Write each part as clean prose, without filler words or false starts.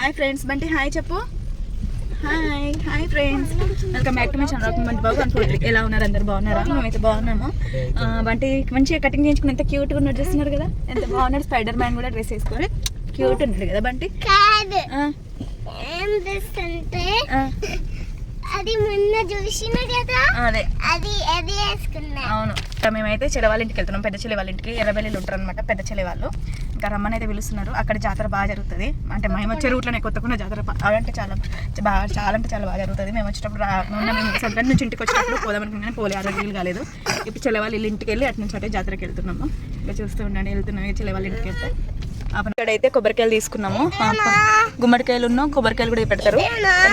Hi friends, Bunty hi చెప్పు. Hi friends, welcome back to my channel. Bunty Babu అనుకోండి. ఎలా ఉన్నారు? అందరు బాగున్నారా? మేమైతే బాగున్నాము. బంటి మంచిగా కటింగ్ చేయించుకుని ఎంత క్యూట్గా ఉన్నట్టు చేస్తున్నారు కదా, ఎంత బాగున్నాడు. స్పైడర్ మ్యాన్ కూడా డ్రెస్ వేసుకొని క్యూట్ ఉన్నాడు కదా బంటి. అది మొన్న చూసిన కదా, అదే అది అది వేసుకున్నా. అవును, మేమైతే చెల్లె వాళ్ళ ఇంటికి వెళ్తున్నాం. పెద్ద చెల్లె వాళ్ళ ఇంటికి ఎర్రబెల్లిలు ఉంటారు అనమాట. పెద్ద చెల్లె వాళ్ళు ఇంకా రమ్మని అయితే పిలుస్తున్నారు. అక్కడ జాతర బాగా జరుగుతుంది. అంటే మేము వచ్చే రూట్లోనే కొత్తకుండా జాతర అంటే చాలా బాగా జరుగుతుంది. మేము వచ్చేటప్పుడు మేము సొంత నుంచి ఇంటికి వచ్చేటప్పుడు పోదామనుకున్నాను, పోలే. ఆ రోజు వీలు కాలేదు. ఇప్పుడు చెల్లె వాళ్ళ ఇంటికి వెళ్ళి అటు నుంచి అటే జాతరకి వెళ్తున్నాము. ఇంకా చూస్తూ ఉండండి, వెళ్తున్నాము చెల్లె వాళ్ళ ఇంటికి వెళ్తే. ఇక్కడైతే కొబ్బరికాయలు తీసుకున్నాము. గుమ్మడికాయలు కొబ్బరికాయలు కూడా పెడతారు.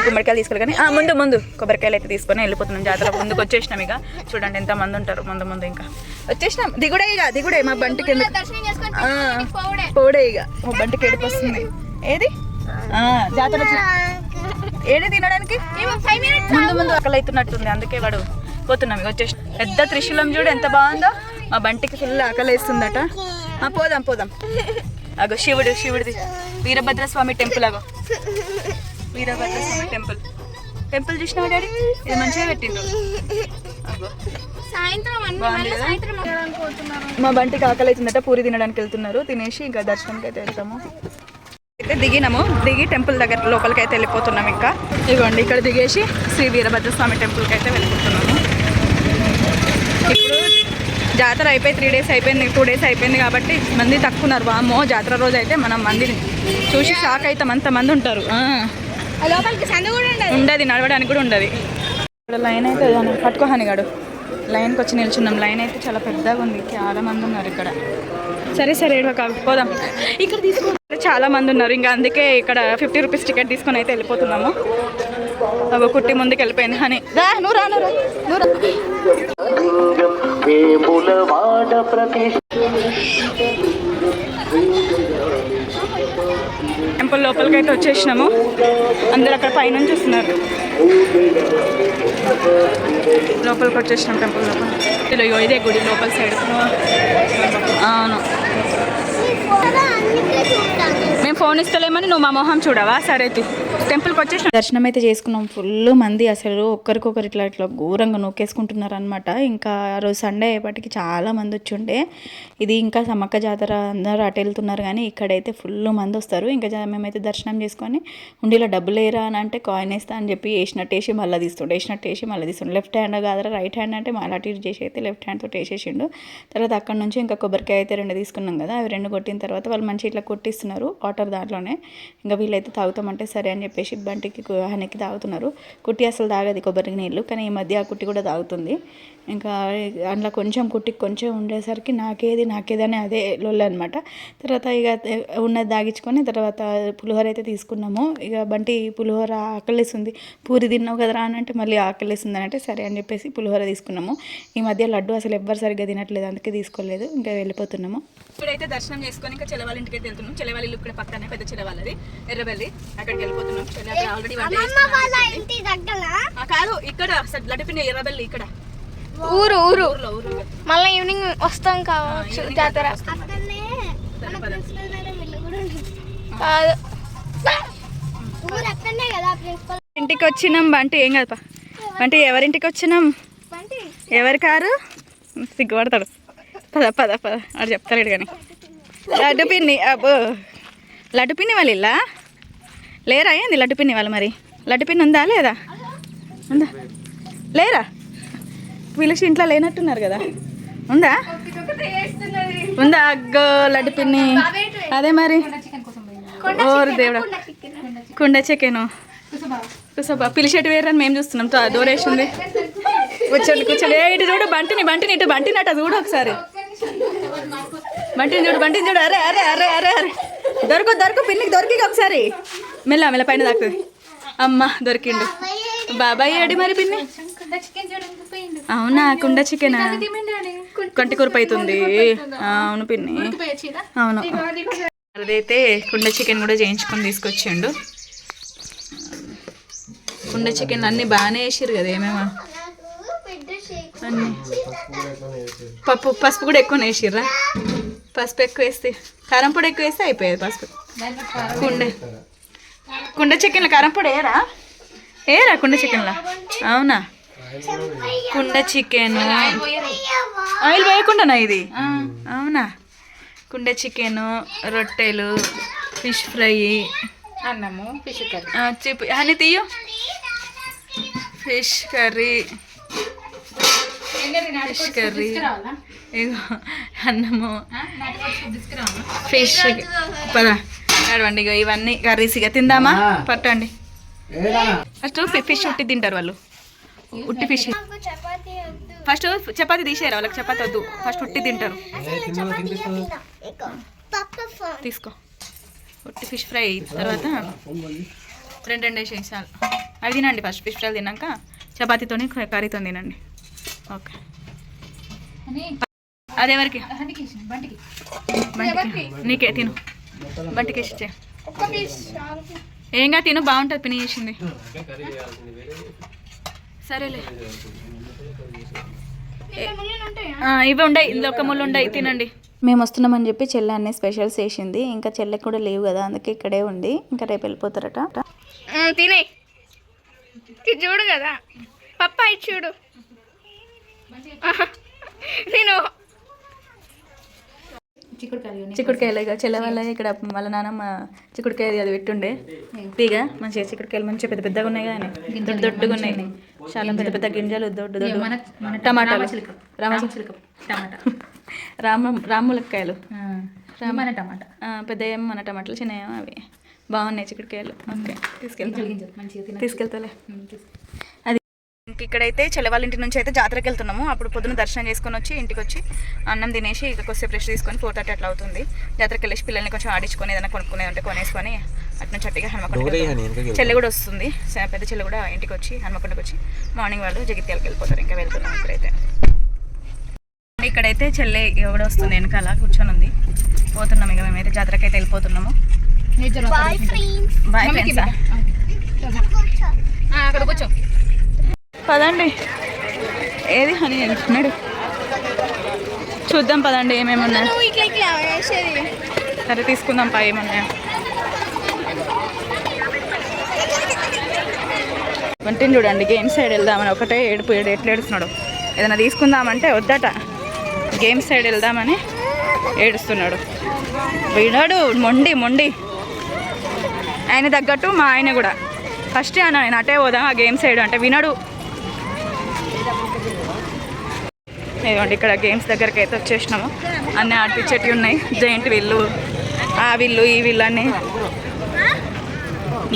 గుమ్మడికాయలు తీసుకోవాలి కానీ ముందు కొబ్బరికాయలు అయితే తీసుకొని వెళ్ళిపోతున్నాం. జాతర ముందుకు వచ్చేసినాం. ఇక చూడండి ఎంత మంది ఉంటారు. ముందు ఇంకా వచ్చేసినాం. దిగుడే మా బంటికి పోడే. ఇక మా బంటికి ఏడుపు వస్తుంది. ఏది జాతర ఏది తినడానికి ముందు అక్కలు అవుతున్నట్టుంది. అందుకే వాడు పోతున్నాం. ఇక వచ్చేసి పెద్ద త్రిశూలం చూడు ఎంత బాగుందో. మా బంటికి ఫుల్ ఆకలి వేస్తుందట. పోదాం. అగో శివుడిది వీరభద్రస్వామి టెంపుల్. అగో వీరభద్రస్వామి టెంపుల్ చూసినావా డాడీ? ఇది మంచిగా పెట్టిండ్రు. మా బంటికి ఆకలి అవుతుందట. పూరి తినడానికి వెళ్తున్నారు. తినేసి ఇంకా దర్శనంకి అయితే వెళ్తాము. అయితే దిగి టెంపుల్ దగ్గర లోపలికి అయితే వెళ్ళిపోతున్నాం. ఇంకా ఇదిగోండి ఇక్కడ దిగేసి శ్రీ వీరభద్రస్వామి టెంపుల్కి అయితే వెళ్ళిపోతున్నాము. ఇప్పుడు జాతర అయిపోయి 3 days అయిపోయింది, 2 days అయిపోయింది కాబట్టి మంది తక్కువ ఉన్నారు. వామ్మో, జాతర రోజు అయితే మనం మందిని చూసి షాక్ అవుతాం. అంతమంది ఉంటారు. ఉండదు, నడవడానికి కూడా ఉండదు. ఇక్కడ లైన్ అయితే పట్టుకోహానిగాడు లైన్కి వచ్చి నిల్చున్నాం. లైన్ అయితే చాలా పెద్దగా ఉంది. చాలా మంది ఉన్నారు ఇక్కడ. సరే పోదాం. ఇక్కడ తీసుకుంటే చాలా మంది ఉన్నారు. ఇంకా అందుకే ఇక్కడ 50 rupees టికెట్ తీసుకొని అయితే వెళ్ళిపోతున్నాము. అవి కుట్టి ముందుకు వెళ్ళిపోయింది. హనీ నువ్వు రా. టెంపుల్ లోపలికి అయితే వచ్చేసినాము. అందరు అక్కడ పైన చూస్తున్నారు. లోపలికి వచ్చేసినాం టెంపుల్ లోపల. ఇదే గుడి లోపల సైడ్. అవును, మేము ఫోన్ ఇస్తలేమని నువ్వు మా మొహం చూడవా? సరే టెంపుల్కి వచ్చేసిన దర్శనం అయితే చేసుకున్నాం. ఫుల్ మంది అసలు ఒకరికొకరు ఇట్లా ఘోరంగా నొక్కేసుకుంటున్నారు అనమాట. ఇంకా ఆ రోజు సండే అయ్యేపటికి చాలా మంది వచ్చి ఉండే. ఇది ఇంకా సమ్మక్క జాతర అందరూ అటు వెళ్తున్నారు కానీ ఇక్కడైతే ఫుల్ మంది వస్తారు. ఇంకా మేమైతే దర్శనం చేసుకొని ఉండిలో డబ్బులు వేయరా అని అంటే కాయిన్ వేస్తా అని చెప్పి వేసినట్టేసి మళ్ళీ తీస్తుండే. లెఫ్ట్ హ్యాండ్ కాదరా రైట్ హ్యాండ్ అంటే మళ్ళీ అటు ఇటు చేసి అయితే లెఫ్ట్ హ్యాండ్తో వేసేసిండు. తర్వాత అక్కడ నుంచి ఇంకా కొబ్బరికాయ అయితే 2 తీసుకున్నాం కదా. అవి 2 కొట్టిన తర్వాత వాళ్ళు మంచి ఇట్లా కొట్టిస్తున్నారు వాటర్ దాంట్లోనే. ఇంకా వీళ్ళైతే తాగుతామంటే సరే అని చెప్పేసి బంటికి హనెక్కి తాగుతున్నారు. కుట్టి అసలు తాగదు కొబ్బరి నీళ్ళు, కానీ ఈ మధ్య ఆ కుట్టి కూడా తాగుతుంది. ఇంకా అందులో కొంచెం కుట్టికి కొంచెం ఉండేసరికి నాకేది అని అదే లొల్లి అనమాట. తర్వాత ఇక ఉన్నది తాగించుకొని తర్వాత పులిహోర అయితే తీసుకున్నాము. ఇక బంటి పులిహోర ఆకలేస్తుంది, పూరి తిన్నావు కదరా అని అంటే మళ్ళీ ఆకలేస్తుంది అని అంటే సరే అని చెప్పేసి పులిహోర తీసుకున్నాము. ఈ మధ్య లడ్డు అసలు ఎవ్వరు సరిగ్గా తినట్లేదు, అందుకే తీసుకోలేదు. ఇంకా వెళ్ళిపోతున్నాము. ఇప్పుడైతే దర్శనం చేసుకొని ఇంకా చెల్లె వాళ్ళ ఇంటికి అయితే వెళ్తున్నాం. చెల్లె వాళ్ళ ఇల్లు ఇక్కడ పక్కనే, పెద్ద చెల్లె వాళ్ళది ఎర్రబెల్లి. అక్కడికి వెళ్ళిపోతున్నాం. ఆల్రెడీ కాదు, ఇక్కడ లడ్డుపిండి ఎర్రబెల్లి ఇక్కడ ఊరు మళ్ళీ ఈవినింగ్ వస్తాం కావచ్చు జాతర. ఇంటికి వచ్చినాం బంటి. ఏం కాదు బంటి, ఎవరింటికి వచ్చినాం? ఎవరి కారు? సిగ్గుపడతాడు. పద అని చెప్తాడు కానీ. లడ్డు పిన్ని, అబ్బో లడ్డు పిన్ని వాళ్ళు ఇల్లా లేరా? ఏంది లడ్డు పిన్ని వాళ్ళు? మరి లడ్డు పిన్ని ఉందా లేదా? లేరా? పిలిచి ఇంట్లో లేనట్టున్నారు కదా. ఉందా? అగ్గో లడ్డు పిన్ని. అదే మరి. ఓరు దేవుడా, కుండ చికెను కుసబా పిలిచేటి వేరని మేము చూస్తున్నాం. దూరేసింది. కూర్చోండి. ఇటు చూడు బంటిని ఇటు బంటినట చూడు ఒకసారి. బంటిని చూడు. అరే దొరకు పిన్నికి దొరికి ఒకసారి. మెల్ల పైన దాక్కుది. అమ్మ దొరికిండు. బాబాయ్ ఏడి మరి పిన్ని? అవునా, కుండ చికెన్ కంటి కూరపు అవుతుంది. అవును పిన్ని, అవును. అదైతే కుండ చికెన్ కూడా చేయించుకొని తీసుకొచ్చిండు. కుండ చికెన్ అన్నీ బాగానే వేసిరు కదా. ఏమేమో అన్నీ పసుపు కూడా ఎక్కువ వేసిర్రా? పసుపు ఎక్కువ వేస్తే, కారం పొడి ఎక్కువ వేస్తే అయిపోయేది. పసుపు కుండ కుండ చికెన్ల కారంపొడి ఏరా కుండ చికెన్లా అవునా కుండ చికెన్ ఆయిల్ వేయకుండానా ఇది అవునా కుండ చికెను రొట్టెలు ఫిష్ ఫ్రై అన్నము ఫిష్ కర్రీ చెప్పు అని తీయు ఫిష్ కర్రీ ఫిష్ కర్రీ ఇగో అన్నము ఫిష్ పదా నడవండి ఇగో ఇవన్నీ కర్రీస్ ఇక తిందామా పట్టండి ఫస్ట్ ఫిష్ ఉట్టి తింటారు వాళ్ళు ఉట్టి ఫిష్ చపాతీ వద్దు. ఫస్ట్ చపాతి తీసేయరా వాళ్ళకి చపాతి వద్దు ఫస్ట్ ఉట్టి తింటారు తీసుకో ఉట్టి ఫిష్ ఫ్రై తర్వాత రెండు వేసేసాలు అవి తినండి ఫస్ట్ ఫిష్ ఫ్రై తిన్నాక చపాతీతోని కర్రీతో తినండి ఓకే అదెవరికి బంటికి నీకే తిను బంటికి వేసి ఏంగా తిను బాగుంటుంది పిని చేసింది సరేలే ఇవి ఉండయి ఇందులో ఒక ముళ్ళు ఉండయి తినండి మేము వస్తున్నామని చెప్పి చెల్లె అన్ని స్పెషల్స్ వేసింది ఇంకా చెల్లెకి కూడా లేవు కదా అందుకే ఇక్కడే ఉంది ఇంకా రేపు వెళ్ళిపోతారట తినే చూడు కదా పప్ప ఇది చూడు నేను చిక్కుడుకాయలు ఇక చెల్లె వల్ల ఇక్కడ వాళ్ళ నాన్నమ్మ చిక్కుడుకాయ అది పెట్టుండే తీగ మంచిగా చిక్కుడుకాయలు మంచిగా పెద్ద పెద్దగా ఉన్నాయి కానీ దొడ్డు దొడ్డుగా ఉన్నాయి చాలా పెద్ద పెద్ద గింజలు దొడ్డు దొడ్డు టమాటాలు రాములకాయలు టమాటా పెద్ద ఏమో మన టమాటాలు చిన్న ఏమో అవి బాగున్నాయి చిక్కుడుకాయలు ఓకే తీసుకెళ్తాలే అది ఇంక ఇక్కడైతే చెల్లె వాళ్ళ ఇంటి నుంచి అయితే జాతరకి వెళ్తున్నాము అప్పుడు పొద్దున దర్శనం చేసుకొని వచ్చి ఇంటికి వచ్చి అన్నం తినేసి ఇక కొద్దిసేపు రెస్ట్ తీసుకొని 4:30 అట్లా అవుతుంది జాతరకి వెళ్ళేసి పిల్లల్ని కొంచెం ఆడించుకొని ఏదైనా కొనుక్కునేది ఉంటే కొనేసుకొని అటు నుంచి అట్టిగా హనుమకొండ చెల్లె కూడా వస్తుంది పెద్ద చెల్లె కూడా ఇంటికి వచ్చి హనుమకొండకి వచ్చి మార్నింగ్ వాళ్ళు జగిత్యాలకు వెళ్ళిపోతారు ఇంకా వెళ్తున్నాం ఇక్కడైతే చెల్లె ఎవడ వస్తుంది వెనకాల కూర్చొని ఉంది పోతున్నాం ఇక మేమైతే జాతరకి అయితే వెళ్ళిపోతున్నాము బాయ్ ఫ్రెండ్స్ అక్కడ కూర్చో పదండి ఏది హనీ అంటున్నాడు చూద్దాం పదండి ఏమేమి ఉన్నాయి సరే తీసుకుందాం పా ఏమన్నాయా వంటిని చూడండి గేమ్ సైడ్ వెళ్దామని ఒకటే ఎట్లా ఏడుస్తున్నాడు ఏదైనా తీసుకుందామంటే వద్దట గేమ్ సైడ్ వెళ్దామని ఏడుస్తున్నాడు వినాడు మొండి ఆయన తగ్గట్టు మా ఆయన కూడా ఫస్ట్ ఆయన అటే పోదాం ఆ గేమ్ సైడ్ అంటే వినడు ఇదిగోండి ఇక్కడ గేమ్స్ దగ్గరికి అయితే వచ్చేసినాము అన్నీ ఆడిపించేటివి ఉన్నాయి జైంట్ విల్లు ఆ విల్లు ఈ విల్లు అన్నీ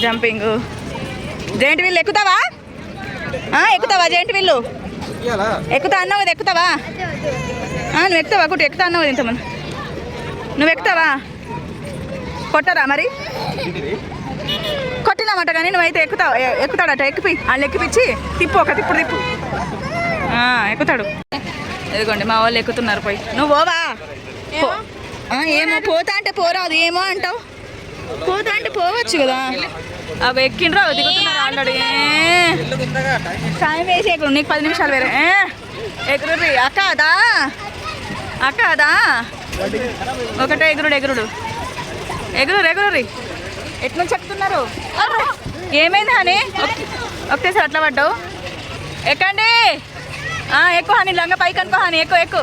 jumping giant wheel ఎక్కుతావా giant wheel ఎక్కుతా అన్నావు కదా ఎక్కుతావా నువ్వు ఎక్కుతావా కుట్టి ఎక్కుతా అన్నావు ఇంతమంది నువ్వు ఎక్కుతావా కొట్టరా మరి కొట్టినామట కానీ నువ్వైతే ఎక్కుతాడట ఎక్కిపి వాళ్ళు ఎక్కిపించి తిప్పు ఒక తిప్పుడు తిప్పు ఎక్కుతాడు ఇదిగోండి మా వాళ్ళు ఎక్కుతున్నారు పోయి నువ్వు పోవా ఏమో పోతా అంటే పోరాదు ఏమో అంటావు పోతా అంటే పోవచ్చు కదా అవి ఎక్కిండ్రా దిగుతున్నారు ఆల్రెడీ టైం వేసి ఎక్కడు నీకు 10 నిమిషాలు వేరే ఎగురు అక్క అదా ఒకటే ఎగురుడు ఎట్నుంచి ఎక్కుతున్నారు ఏమైంది హనీ ఒకటేసారి అట్లా పడ్డావు ఎక్కండి ఎక్కువ హనీ లంగ పైకి అనుకో హనీ ఎక్కువ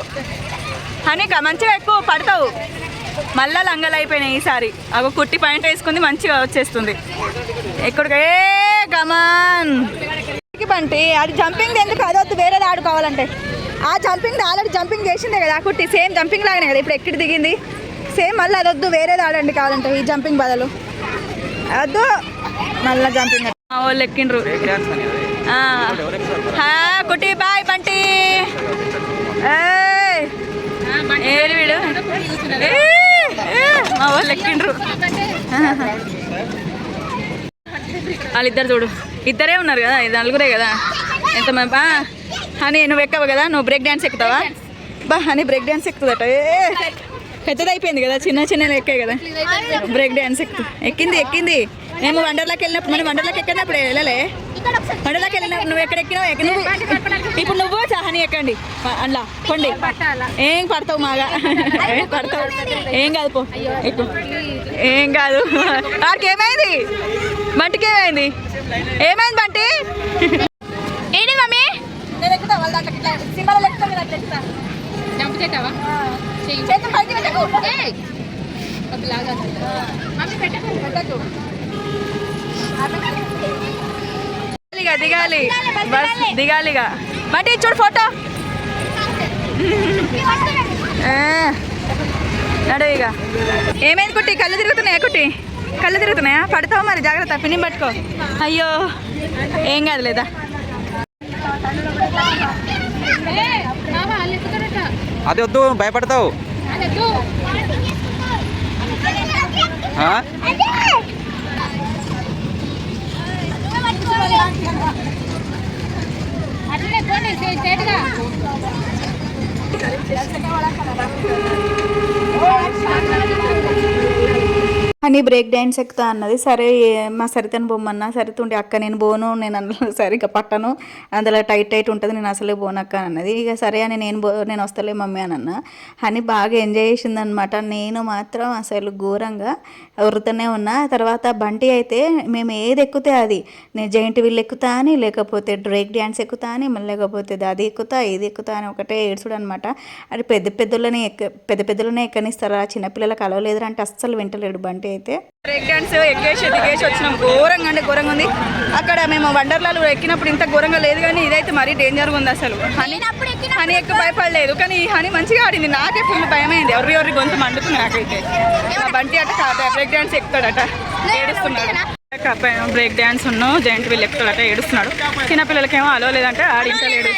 హనీ మంచిగా ఎక్కువ పడతావు మళ్ళా లంగలు అయిపోయినాయి ఈసారి అగో కుట్టి పాయింట్ వేసుకుంది మంచిగా వచ్చేస్తుంది ఎక్కడికి గమాన్ బంటి అది జంపింగ్ ఎందుకు అదొద్దు వేరేది ఆడుకోవాలంటే ఆ జంపింగ్ ఆల్రెడీ జంపింగ్ చేసిందే కదా ఆ కుట్టి సేమ్ జంపింగ్ లాగానే కదా ఇప్పుడు ఎక్కడి దిగింది సేమ్ మళ్ళీ అదొద్దు వేరేది ఆడండి కావాలంటే ఈ జంపింగ్ బదులు అదొద్దు మళ్ళీ జంపింగ్ వాళ్ళు ఎక్కిండ్రు కుట్టి బాయ్ బంటి ఏరి వీడు మా వాళ్ళు ఎక్కిండ్రు వాళ్ళిద్దరు చూడు ఇద్దరే ఉన్నారు కదా నలుగురే కదా ఎంతమంది హనీ నువ్వు ఎక్కవు కదా నువ్వు బ్రేక్ డ్యాన్స్ ఎక్కుతావా హనీ బ్రేక్ డ్యాన్స్ ఎక్కుతుందట పెద్దదైపోయింది కదా చిన్న ఎక్కాయి కదా బ్రేక్ డ్యాన్స్ ఎక్కింది మేము వండర్లాకి వెళ్ళినప్పుడు మనం వండర్లాకి ఎక్కినప్పుడు వెళ్ళలే వండర్లాకి వెళ్ళినప్పుడు నువ్వు ఎక్కడ ఎక్కినావు ఇప్పుడు నువ్వు హనీ ఎక్కండి అందులో కొండి ఏం పడతావు మాగా పడతావు ఏం కాదు పో ఎక్కువ ఏం కాదు వాడికి ఏమైంది బంటికి ఏమైంది? ఏమైంది బంటి? ఏంటి మమ్మీ? జంప్ చేస్తావా? దిగాలి బస్ దిగాలిగా. బంటి చూడు ఫోటో నడు ఇక. ఏమైంది కుట్టి? కళ్ళు తిరుగుతున్నాయా కుట్టి? కళ్ళు తిరుగుతున్నాయా? పడతావు మరి, జాగ్రత్త. పిన్ని పట్టుకో. అయ్యో ఏం కాదు లేదా. అది వద్దు, భయపడతావు. అని బ్రేక్ డ్యాన్స్ ఎక్కుతా అన్నది. సరే మా సరితను బొమ్మన్నా, సరితుండే అక్క నేను బోను, నేను అందులో సరిగ్గా పట్టను, అందులో టైట్ ఉంటుంది, నేను అసలే బోనక్క అన్నది. ఇక సరే అని నేను వస్తలే మమ్మీ అని అన్న. అని బాగా ఎంజాయ్ చేసిందనమాట. నేను మాత్రం అసలు ఘోరంగా వరుతూనే ఉన్నా. తర్వాత బంటి అయితే మేము ఏది ఎక్కుతే అది, నేను జైంట్ వీల్ ఎక్కుతా అని, లేకపోతే బ్రేక్ డ్యాన్స్ ఎక్కుతా అని, మళ్ళీ లేకపోతే అది ఎక్కుతా ఇది ఎక్కుతా అని ఒకటే ఏడ్చుడు అనమాట. అది పెద్ద పెద్దలనే ఎక్కనిస్తారా, చిన్నపిల్లలకు అలవలేదురా అంటే అస్సలు వింటలేడు బంటి అయితే. బ్రేక్ డాన్స్ ఎక్కేసి దిగేసి వచ్చినాం. ఘోరంగా అంటే ఘోరంగా ఉంది. అక్కడ మేము వండర్లాలు ఎక్కినప్పుడు ఇంత ఘోరంగా లేదు, కానీ ఇదైతే మరీ డేంజర్గా ఉంది అసలు. హనీ ఎక్కువ భయపడలేదు, కానీ ఈ హనీ మంచిగా ఆడింది. నాకే ఫుల్ భయమైంది, ఎవరి గొంతు మండుతుంది నాకైతే. బంటి అట బ్రేక్ డాన్స్ ఎక్కుతాడట, ఏడుస్తున్నాడు. బ్రేక్ డాన్స్ జైంట్ వీల్ ఎక్కుతాడట, ఏడుస్తున్నాడు. చిన్నపిల్లలకేమో అలవలేదంటే ఆడించలేడు.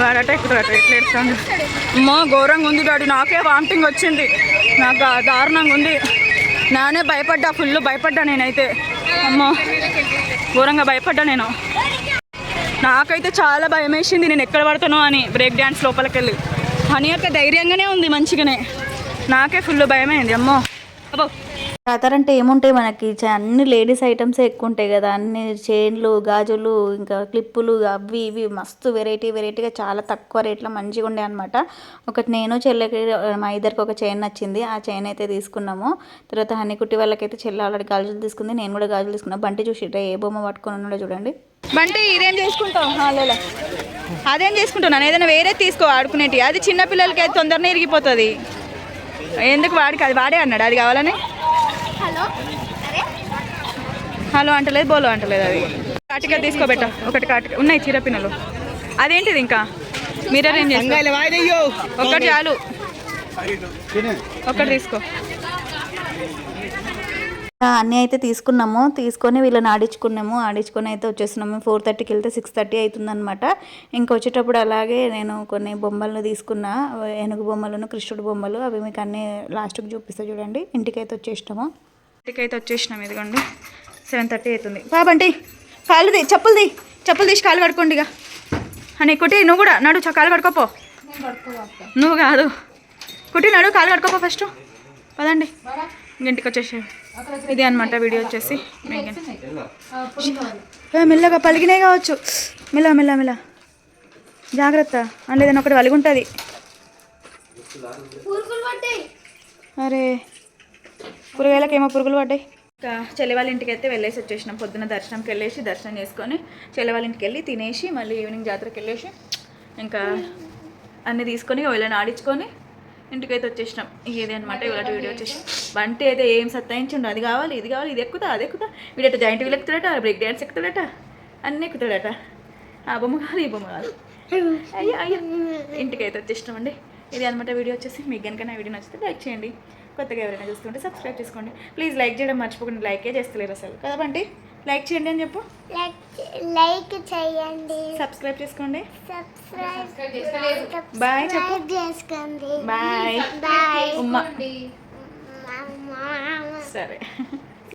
వాడట ఎక్కుతాడట, ఎట్లా ఏడుస్తాడు. అమ్మో ఘోరంగా ఉంది డాడీ, నాకే వామిటింగ్ వచ్చింది, నాకు దారుణంగా ఉంది. నానే భయపడ్డా, ఫుల్ భయపడ్డా నేనైతే. అమ్మో ఘోరంగా భయపడ్డా నేను. నాకైతే చాలా భయం వేసింది, నేను ఎక్కడ పడతానో అని బ్రేక్ డ్యాన్స్ లోపలికి వెళ్ళి. హనీ యొక్క ధైర్యంగానే ఉంది మంచిగానే, నాకే ఫుల్ భయమైంది. అమ్మో అబ్బో. జాతర అంటే ఏముంటాయి మనకి, అన్ని లేడీస్ ఐటమ్సే ఎక్కువ ఉంటాయి కదా. అన్ని చైన్లు, గాజులు, ఇంకా క్లిప్పులు, అవి ఇవి మస్తు వెరైటీగా చాలా తక్కువ రేట్లో మంచిగా ఉండే అనమాట. ఒకటి నేను చెల్లెకి మా ఇద్దరికి ఒక చైన్ నచ్చింది, ఆ చైన్ అయితే తీసుకున్నాము. తర్వాత హనీ కుట్టి వాళ్ళకైతే చెల్లె ఆల్రెడీ గాజులు తీసుకుంది, నేను కూడా గాజులు తీసుకున్నాను. బంటి చూసి ఏ బొమ్మ పట్టుకొని ఉన్నాడో చూడండి. బంటి ఇదేం చేసుకుంటావు? లేదా అదేం చేసుకుంటున్నాను, ఏదైనా వేరే తీసుకో ఆడుకునేటి. అది చిన్నపిల్లలకి అయితే తొందరనే ఇరిగిపోతుంది. ఎందుకు వాడికి అది వాడే అన్నాడు, అది కావాలని. హలో అంటలేదు, బోలో అంటలేదు. అది కాటిక తీసుకోబెట్ట, ఒకటి కాటిక ఉన్నాయి చీరపిన్నలు. అదేంటిది ఇంకా మిర్రర్ ఏం చేసుకో, ఒకటి చాలు, ఒకటి తీసుకో. అన్నీ అయితే తీసుకొని వీళ్ళని ఆడించుకొని అయితే వచ్చేస్తున్నాము. 4:30కి వెళ్తే 6:30 అవుతుందన్నమాట. ఇంకా వచ్చేటప్పుడు అలాగే నేను కొన్ని బొమ్మలను తీసుకున్నా, ఏనుగు బొమ్మలను, కృష్ణుడు బొమ్మలు, అవి మీకు అన్నీ లాస్ట్కి చూపిస్తా చూడండి. ఇంటికైతే వచ్చేసినాము. ఇదిగోండి 7:30 అవుతుంది. బాబంటి చెప్పులు తీసి కాలు కడుకోండి ఇక. అని కుట్టి నువ్వు కూడా నడు, కాలు కడుకోపో. నువ్వు కాదు కుట్టి, నడు కాలు కడుకోపో ఫస్ట్. పదండి ఇంటికి వచ్చేసి. ఇది అనమాట వీడియో వచ్చేసి. మెల్లగా పలిగినాయి కావచ్చు, మెల్ల జాగ్రత్త. అందులో ఏదైనా ఒకటి వలిగి ఉంటుంది. అరే కూరగాయలకేమో పురుగులు పడ్డాయి. ఇంకా చెల్లి వాళ్ళ ఇంటికి అయితే వెళ్ళేసి వచ్చేసినాం. పొద్దున్న దర్శనంకి వెళ్ళేసి దర్శనం చేసుకొని చెల్లి వాళ్ళ ఇంటికి వెళ్ళి తినేసి మళ్ళీ ఈవినింగ్ జాతరకి వెళ్ళేసి ఇంకా అన్నీ తీసుకొని వీళ్ళని ఆడించుకొని ఇంటికైతే వచ్చేసినాం. ఇది అనమాట ఇవాళ వీడియో వచ్చేసి. బంటి అయితే ఏం సత్తాయించండు, అది కావాలి ఇది కావాలి, ఇది ఎక్కుతా అది ఎక్కుతా. వీడట జాయింట్ వీల్ ఎక్కుతాడట, బ్రేక్ డ్యాన్స్ ఎక్కుతాడట, అన్నీ ఎక్కుతాడట. ఆ బొమ్మ కాదు ఈ బొమ్మ కాదు. అయ్యో ఇంటికైతే వచ్చేసినామండి. ఇది అనమాట వీడియో వచ్చేసి. మీకు కనుక నా వీడియో నచ్చితే లైక్ చేయండి, కొత్తగా ఎవరైనా చూస్తుంటే సబ్స్క్రైబ్ చేసుకోండి. ప్లీజ్ లైక్ చేయడం మర్చిపోకండి, లైకే చేస్తలేరు అసలు కదా బంటి. లైక్ చేయండి అని చెప్పు, లైక్ చేయండి, సబ్స్క్రైబ్ చేసుకోండి, బాయ్ చెప్పు, చేసుకోండి, బాయ్ బాయ్ ఉమ్మా. సరే.